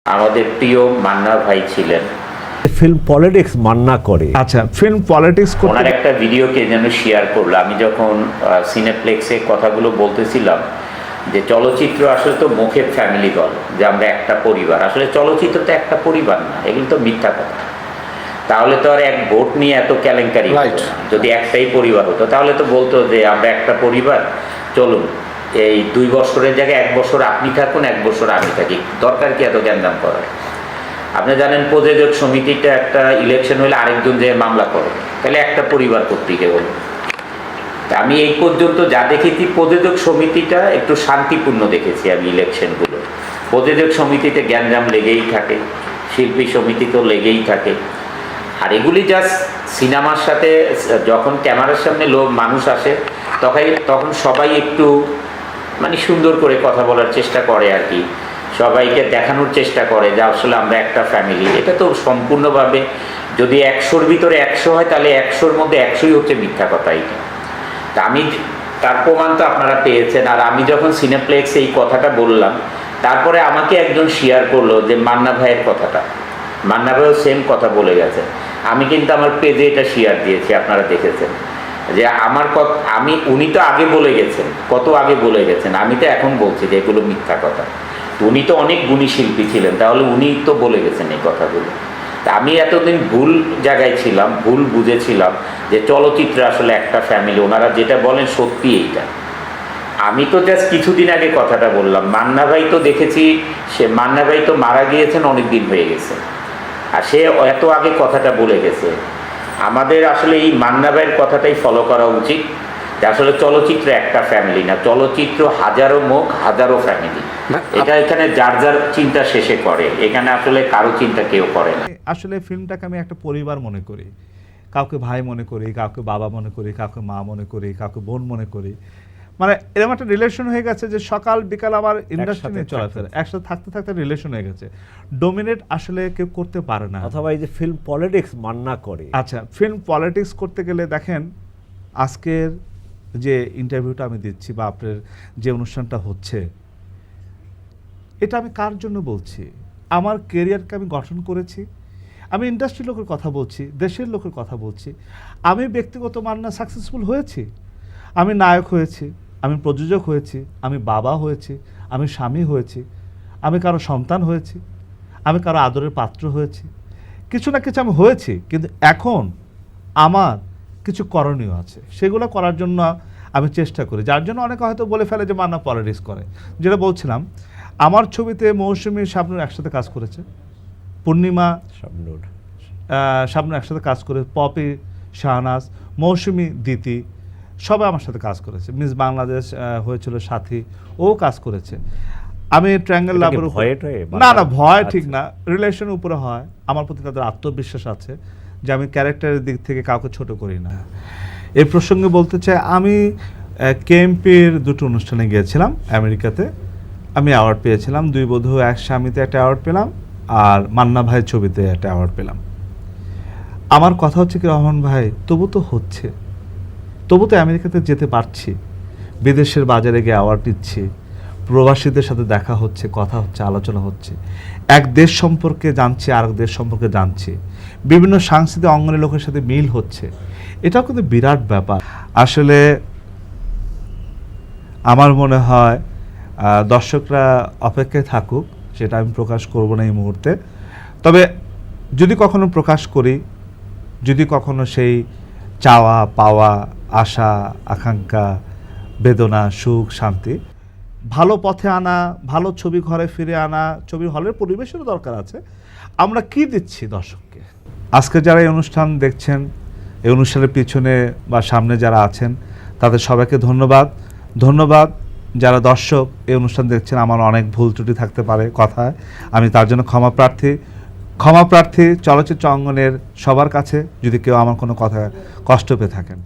আমাদের প্রিয় মান্না ভাই ছিলেন। ফিল্ম পলিটিক্স মান্না করে। আচ্ছা, ফিল্ম পলিটিক্স ওনার একটা ভিডিও কে যেন শেয়ার করলো। আমি যখন সিনেপ্লেক্সে কথাগুলো বলতেছিলাম যে চলচ্চিত্র আসলে তো মুখের ফ্যামিলি বল, যে আমরা একটা পরিবার, আসলে চলচ্চিত্র তো একটা পরিবার না, এগুলো তো মিথ্যা কথা। তাহলে তো আর এক ভোট নিয়ে এত কেলেঙ্কারি হতো না। যদি একটাই পরিবার হতো তাহলে তো বলতো যে আমরা একটা পরিবার, চলুন এই 2 বছরের জায়গায় 1 বছর আপনি থাকুন, 1 বছর আমি থাকি, দরকার কি এত জ্ঞানদাম করার? আপনি জানেন প্রযোজক সমিতিটা একটা ইলেকশন হলে আরেকজন যে মামলা করে, তাহলে একটা পরিবার কর্তৃক বলুন। আমি এই পর্যন্ত যা দেখেছি প্রযোজক সমিতিটা একটু শান্তিপূর্ণ দেখেছি আমি ইলেকশনগুলো। প্রযোজক সমিতিতে জ্ঞানজাম লেগেই থাকে, শিল্পী সমিতি তো লেগেই থাকে। আর এগুলি জাস্ট সিনেমার সাথে যখন ক্যামেরার সামনে মানুষ আসে তখন সবাই একটু মানে সুন্দর করে কথা বলার চেষ্টা করে আর কি, সবাইকে দেখানোর চেষ্টা করে যে আসলে আমরা একটা ফ্যামিলি। এটা তো সম্পূর্ণভাবে, যদি 100-র ভিতরে 100 হয় তাহলে 100-র মধ্যে 100ই হচ্ছে মিথ্যা কথা। এটা তা আমি, তার প্রমাণ তো আপনারা পেয়েছেন। আর আমি যখন সিনেপ্লেক্সে এই কথাটা বললাম, তারপরে আমাকে একজন শেয়ার করলো যে মান্না ভাইয়ের কথাটা, মান্না ভাইও সেম কথা বলে গেছে। আমি কিন্তু আমার পেজে এটা শেয়ার দিয়েছি, আপনারা দেখেছেন যে আমার কথা, উনি তো আগে বলে গেছেন, কত আগে বলে গেছেন, আমি তো এখন বলছি যে এগুলো মিথ্যা কথা। উনি তো অনেক গুণী শিল্পী ছিলেন, তাহলে উনি তো বলে গেছেন এই কথাগুলো। তা আমি এতদিন ভুল জায়গায় ছিলাম, ভুল বুঝেছিলাম যে চলচ্চিত্র আসলে একটা ফ্যামিলি, ওনারা যেটা বলেন সত্যি এইটা। আমি তো জাস্ট কিছুদিন আগে কথাটা বললাম। মান্না ভাই তো দেখেছি, মান্না ভাই তো মারা গিয়েছেন, অনেক দিন হয়ে গেছে, আর সে এত আগে কথাটা বলে গেছে। আমাদের আসলে এই মান্না ভাইয়ের কথাটাই ফলো করা উচিত যে আসলে চলচ্চিত্র একটা ফ্যামিলি না, চলচ্চিত্র হাজারো মুখ, হাজারো ফ্যামিলি। এটা এখানে যার যার চিন্তা শেষে করে, এখানে আসলে কারো চিন্তা কেউ করে না। আসলে ফিল্মটাকে আমি একটা পরিবার মনে করি। কাউকে ভাই মনে করি, কাউকে বাবা মনে করি, কাউকে মা মনে করি, কাউকে বোন মনে করি। মানে এরকম একটা রিলেশন হয়ে গেছে যে সকাল বিকাল আমার ইন্ডাস্ট্রি নিয়ে চলাফেরা, একসাথে থাকতে থাকতে রিলেশন হয়ে গেছে। ডোমিনেট আসলে কেউ করতে পারে না। অথবা এই যে ফিল্ম পলিটিক্স মান্না করে। আচ্ছা, ফিল্ম পলিটিক্স করতে গেলে দেখেন, আজকের যে ইন্টারভিউটা আমি দিচ্ছি বা আপনার যে অনুষ্ঠানটা হচ্ছে, এটা আমি কার জন্য বলছি? আমার কেরিয়ারকে আমি গঠন করেছি, আমি ইন্ডাস্ট্রির লোকের কথা বলছি, দেশের লোকের কথা বলছি। আমি ব্যক্তিগত মান্না সাকসেসফুল হয়েছি, আমি নায়ক হয়েছি, আমি প্রযোজক হয়েছি, আমি বাবা হয়েছি, আমি স্বামী হয়েছি, আমি কারো সন্তান হয়েছি, আমি কারো আদরের পাত্র হয়েছি, কিছু না কিছু আমি হয়েছি। কিন্তু এখন আমার কিছু করণীয় আছে, সেগুলো করার জন্য আমি চেষ্টা করি। যার জন্য অনেকে হয়তো বলে ফেলে যে মান্না পলিটিক্স করে। যেটা বলছিলাম, আমার ছবিতে মৌসুমী, শাবনূর একসাথে কাজ করেছে, পূর্ণিমা, শাবনূর একসাথে কাজ করে, পপি, শাহনাজ, মৌসুমী, দিতি, সবাই আমার সাথে কাজ করেছে। মিস বাংলাদেশ হয়েছিল সাথী, ও কাজ করেছে। আমি ট্রায়াঙ্গেল লাভের না ভয় ঠিক না, রিলেশনের উপরে হয়। আমার প্রতি তাদের আত্মবিশ্বাস আছে যে আমি ক্যারেক্টারের দিক থেকে কাউকে ছোট করি না। এই প্রসঙ্গে বলতে চাই, আমি কেএমপির 2টো অনুষ্ঠানে গিয়েছিলাম আমেরিকাতে, আমি অ্যাওয়ার্ড পেয়েছিলাম। 2 বধূ এক স্বামীতে একটা অ্যাওয়ার্ড পেলাম, আর মান্না ভাইয়ের ছবিতে একটা অ্যাওয়ার্ড পেলাম। আমার কথা হচ্ছে কি, রহমান ভাই, তবু তো হচ্ছে, তবু তো আমেরিকাতে যেতে পারছি, বিদেশের বাজারে গিয়ে অ্যাওয়ার্ড নিচ্ছি, প্রবাসীদের সাথে দেখা হচ্ছে, কথা হচ্ছে, আলোচনা হচ্ছে, এক দেশ সম্পর্কে জানছি, আরেক দেশ সম্পর্কে জানছি, বিভিন্ন সাংস্কৃতিক অঙ্গনের লোকের সাথে মিল হচ্ছে। এটাও কিন্তু বিরাট ব্যাপার। আসলে আমার মনে হয় দর্শকরা অপেক্ষায় থাকুক, সেটা আমি প্রকাশ করব না এই মুহূর্তে। তবে যদি কখনো প্রকাশ করি, যদি কখনো সেই চাওয়া পাওয়া, আশা আকাঙ্ক্ষা, বেদনা, সুখ, শান্তি ভালো পথে আনা, ভালো ছবি ঘরে ফিরে আনা, ছবির হলের পরিবেশেরও দরকার আছে। আমরা কি দিচ্ছি দর্শককে? আজকে যারা এই অনুষ্ঠান দেখছেন, এই অনুষ্ঠানের পিছনে বা সামনে যারা আছেন, তাদের সবাইকে ধন্যবাদ। ধন্যবাদ যারা দর্শক এই অনুষ্ঠান দেখছেন। আমার অনেক ভুল ত্রুটি থাকতে পারে কথায়, আমি তার জন্য ক্ষমা প্রার্থী চলচ্চিত্র অঙ্গনের সবার কাছে, যদি কেউ আমার কোনো কথা কষ্ট পেয়ে থাকেন।